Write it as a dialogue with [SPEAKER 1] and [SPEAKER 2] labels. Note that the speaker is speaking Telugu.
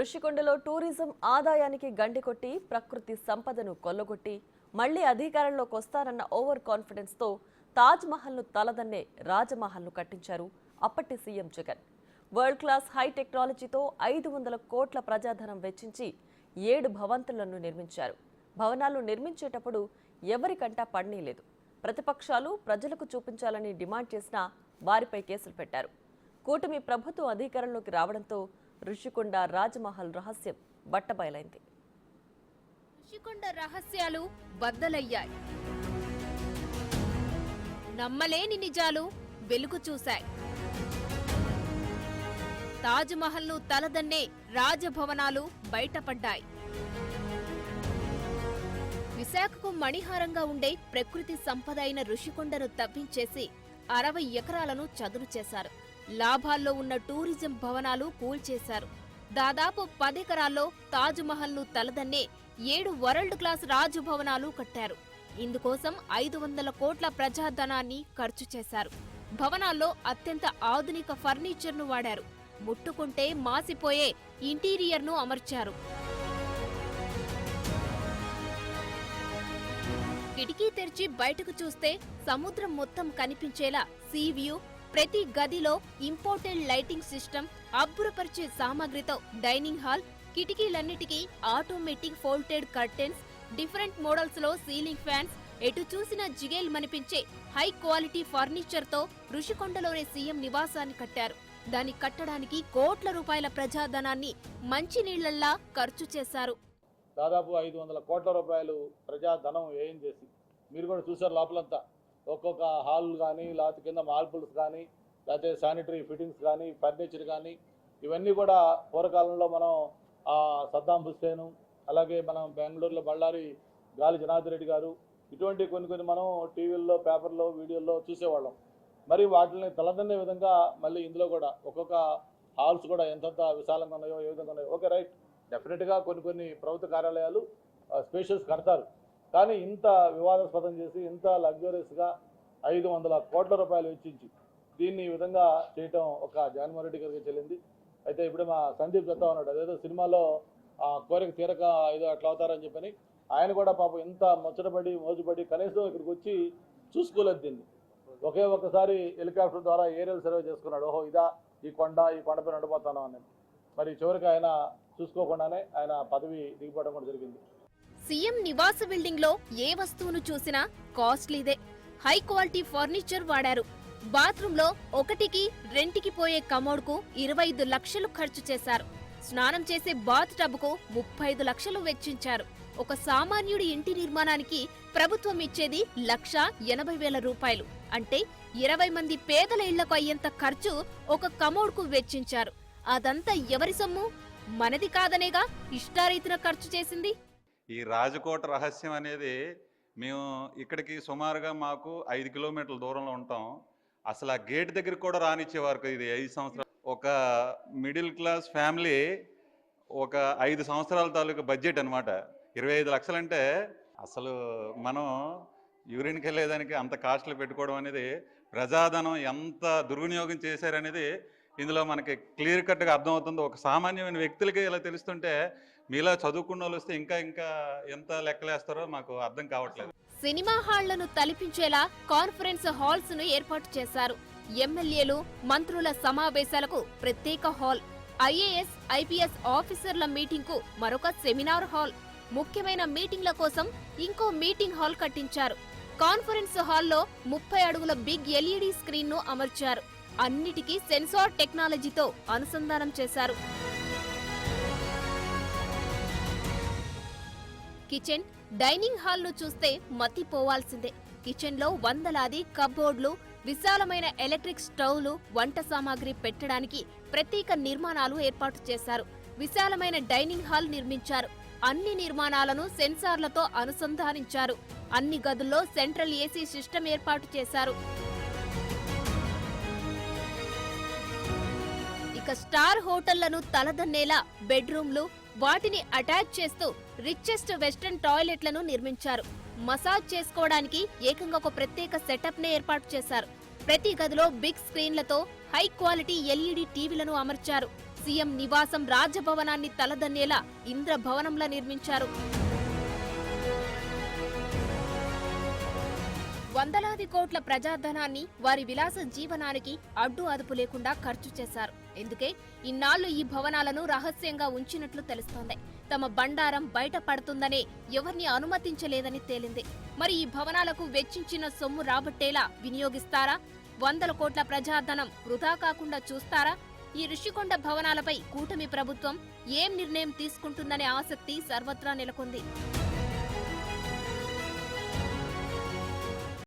[SPEAKER 1] ఋషికొండలో టూరిజం ఆదాయానికి గండికొట్టి ప్రకృతి సంపదను కొల్లగొట్టి మళ్లీ అధికారంలోకి వస్తారన్న ఓవర్ కాన్ఫిడెన్స్ తో తాజ్ మహల్ ను తలదన్నే రాజమహల్ ను కట్టించారు అప్పటి CM Jagan. World class high టెక్నాలజీతో 500 కోట్ల ప్రజాధనం వెచ్చించి 7 భవంతులను నిర్మించారు. భవనాలు నిర్మించేటప్పుడు ఎవరికంటా పడనీలేదు. ప్రతిపక్షాలు ప్రజలకు చూపించాలని డిమాండ్ చేసినా వారిపై కేసులు పెట్టారు. కూటమి ప్రభుత్వం అధికారంలోకి రావడంతో ఋషికొండ రాజమహల్ రహస్యం బట్టబయలైంది.
[SPEAKER 2] ఋషికొండ రహస్యాలు బద్దలయ్యాయి. నమ్మలేని నిజాలు వెలుగు చూశాయి. తాజ్ మహల్ ను తలదన్నే రాజభవనాలు బయటపడ్డాయి. విశాఖకు మణిహారంగా ఉండే ప్రకృతి సంపద అయిన ఋషికొండను తవ్వించేసి 60 ఎకరాలను చదును చేశారు. లాభాల్లో ఉన్న టూరిజం భవనాలు కూల్చేశారు. దాదాపు 10 ఎకరాల్లో తాజ్ మహల్ ను తలదన్నే 7 వరల్డ్ క్లాస్ రాజభవనాలు కట్టారు. ఇందుకోసం 500 కోట్ల ప్రజాధనాన్ని ఖర్చు చేశారు. భవనాల్లో అత్యంత ఆధునిక ఫర్నిచర్ ను వాడారు. ముట్టుకుంటే మాసిపోయే ఇంటీరియర్ ను అమర్చారు. కిటికీ తెరిచి బయటకు చూస్తే సముద్రం మొత్తం కనిపించేలా సీ వ్యూ, ప్రతి గదిలో ఇంపోర్టెడ్ లైటింగ్ సిస్టమ్, అబ్బురపరిచే సామాగ్రితో డైనింగ్ హాల్, కిటికీలన్నిటికీ automatic folded curtains, different models లో సీలింగ్ ఫ్యాన్స్, ఎటు చూసినా జిగేల్ మనిపించే హై క్వాలిటీ ఫర్నిచర్ తో ఋషికొండలోనే సీఎం నివాసాన్ని కట్టారు. దాన్ని కట్టడానికి కోట్ల రూపాయల ప్రజాధనాన్ని మంచినీళ్లల్లా ఖర్చు చేశారు.
[SPEAKER 3] దాదాపు 500 కోట్ల రూపాయలు ప్రజాధనం వ్యయం చేసి మీరు కూడా చూసారు. లోపలంతా ఒక్కొక్క హాల్ కానీ, లేకపోతే కింద మార్బుల్స్ కానీ, లేకపోతే శానిటరీ ఫిట్టింగ్స్ కానీ, ఫర్నిచర్ కానీ, ఇవన్నీ కూడా పూర్వకాలంలో మనం సద్దాం హుస్సేను, అలాగే మనం బెంగళూరులో బళ్ళారి గాలి జనార్దన్ రెడ్డి గారు, ఇటువంటి కొన్ని మనం టీవీల్లో, పేపర్లో, వీడియోల్లో చూసేవాళ్ళం. మరి వాటిని తలదన్నే విధంగా మళ్ళీ ఇందులో కూడా ఒక్కొక్క హాల్స్ కూడా ఎంతంత విశాలంగా ఉన్నాయో, ఏ విధంగా ఉన్నాయో. ఓకే, రైట్, డెఫినెట్గా కొన్ని ప్రభుత్వ కార్యాలయాలు స్పేషియస్ కడతారు. కానీ ఇంత వివాదాస్పదం చేసి, ఇంత లగ్జరీస్గా 500 కోట్ల రూపాయలు వెచ్చించి దీన్ని ఈ విధంగా చేయటం ఒక జగన్మోహన్ రెడ్డి గారికి చెల్లింది. అయితే ఇప్పుడు మా సందీప్ చెప్తా ఉన్నాడు, అదేదో సినిమాలో కోరిక తీరక ఏదో అట్లా అవుతారని చెప్పని. ఆయన కూడా పాపం ఇంత ముచ్చటపడి మోజుపడి కనీసం ఇక్కడికి వచ్చి చూసుకోలేదు దీన్ని. ఒక్కసారి హెలికాప్టర్ ద్వారా ఏరియల్ సర్వే చేసుకున్నాడు. ఓహో, ఇదా ఈ కొండపై నడిపోతాను అని. మరి చివరికి ఆయన చూసుకోకుండానే ఆయన పదవి దిగిపోవడం కూడా జరిగింది.
[SPEAKER 2] సీఎం నివాస బిల్డింగ్ లో ఏ వస్తువును చూసినా కాస్ట్లీదే. హై క్వాలిటీ ఫర్నిచర్ వాడారు. బాత్రూమ్ లో ఒకటికి రెంటికి పోయే కమోడ్ కు 25 లక్షలు ఖర్చు చేశారు. స్నానం చేసే బాత్ టబ్ కు 35 లక్షలు వెచ్చించారు. ఒక సామాన్యుడి ఇంటి నిర్మాణానికి ప్రభుత్వం ఇచ్చేది 1,80,000 రూపాయలు. అంటే 20 మంది పేదల ఇళ్లకు అయ్యేంత ఖర్చు ఒక కమోడ్ కు వెచ్చించారు. అదంతా ఎవరి సొమ్ము? మనది కాదనేగా ఇష్టారీతిన ఖర్చు చేసింది.
[SPEAKER 4] ఈ రాజకోట రహస్యం అనేది మేము ఇక్కడికి సుమారుగా మాకు 5 కిలోమీటర్ల దూరంలో ఉంటాం. అసలు ఆ గేట్ దగ్గరికి కూడా రానిచ్చేవారు. ఇది 5 సంవత్సరాలు ఒక మిడిల్ క్లాస్ ఫ్యామిలీ ఒక 5 సంవత్సరాల తాలూకు బడ్జెట్ అనమాట. 25 లక్షలంటే అసలు మనం యూరిన్కి వెళ్ళేదానికి అంత కాస్ట్లు పెట్టుకోవడం అనేది, ప్రజాధనం ఎంత దుర్వినియోగం చేశారనేది ఇందులో మనకి క్లియర్ కట్గా అర్థమవుతుంది. ఒక సామాన్యమైన వ్యక్తులకి ఇలా తెలుస్తుంటే మీలా చదువుకున్న వాళ్ళు వస్తే ఇంకా ఎంత లెక్కలేస్తారో మాకు అర్థం కావట్లేదు.
[SPEAKER 2] సినిమా హాళ్లను తలపించేలా కాన్ఫరెన్స్ హాల్స్ ను ఏర్పాటు చేశారు. ఎమ్మెల్యేలు, మంత్రుల సమావేశాలకు ప్రత్యేక హాల్, IAS, IPS ఆఫీసర్ల మీటింగ్ కు మరొక సెమినార్ హాల్, ముఖ్యమైన మీటింగ్ల కోసం ఇంకో మీటింగ్ హాల్ కట్టించారు. కాన్ఫరెన్స్ హాల్లో 30 అడుగుల బిగ్ LED స్క్రీన్ ను అమర్చారు. అన్నిటికీ సెన్సార్ టెక్నాలజీతో అనుసంధానం చేశారు. కిచెన్, డైనింగ్ హాల్ ను చూస్తే మతిపోవాల్సిందే. కిచెన్ లో వందలాది కబోర్డ్లు, విశాలమైన ఎలక్ట్రిక్ స్టవ్లు, వంట సామాగ్రి పెట్టడానికి ప్రత్యేక నిర్మాణాలు ఏర్పాటు చేశారు. విశాలమైన డైనింగ్ హాల్ నిర్మించారు. అన్ని నిర్మాణాలను సెన్సార్లతో అనుసంధానించారు. అన్ని గదుల్లో సెంట్రల్ AC సిస్టమ్ ఏర్పాటు చేశారు. ఇక స్టార్ హోటళ్లను తలదన్నేలా బెడ్రూమ్లు, వాటిని అటాచ్ చేస్తూ రిచెస్ట్ వెస్టర్న్ టాయిలెట్లను నిర్మించారు. మసాజ్ చేసుకోవడానికి ఏకంగా ఒక ప్రత్యేక సెటప్ నే ఏర్పాటు చేశారు. ప్రతి గదిలో బిగ్ స్క్రీన్లతో హై క్వాలిటీ LED టీవీలను అమర్చారు. సీఎం నివాసం రాజభవనాన్ని తలదన్నేలా ఇంద్రభవనంలా నిర్మించారు. వందలాది కోట్ల ప్రజాధనాన్ని వారి విలాస జీవనానికి అడ్డు అదుపు లేకుండా ఖర్చు చేశారు. ఎందుకే ఇన్నాళ్లు ఈ భవనాలను రహస్యంగా ఉంచినట్లు తెలుస్తోంది. తమ బండారం బయట పడుతుందనే ఎవరిని అనుమతించలేదని తేలింది. మరి ఈ భవనాలకు వెచ్చించిన సొమ్ము రాబట్టేలా వినియోగిస్తారా? వందల కోట్ల ప్రజాధనం వృధా కాకుండా చూస్తారా? ఈ ఋషికొండ భవనాలపై కూటమి ప్రభుత్వం ఏం నిర్ణయం తీసుకుంటుందనే ఆసక్తి సర్వత్రా నెలకొంది.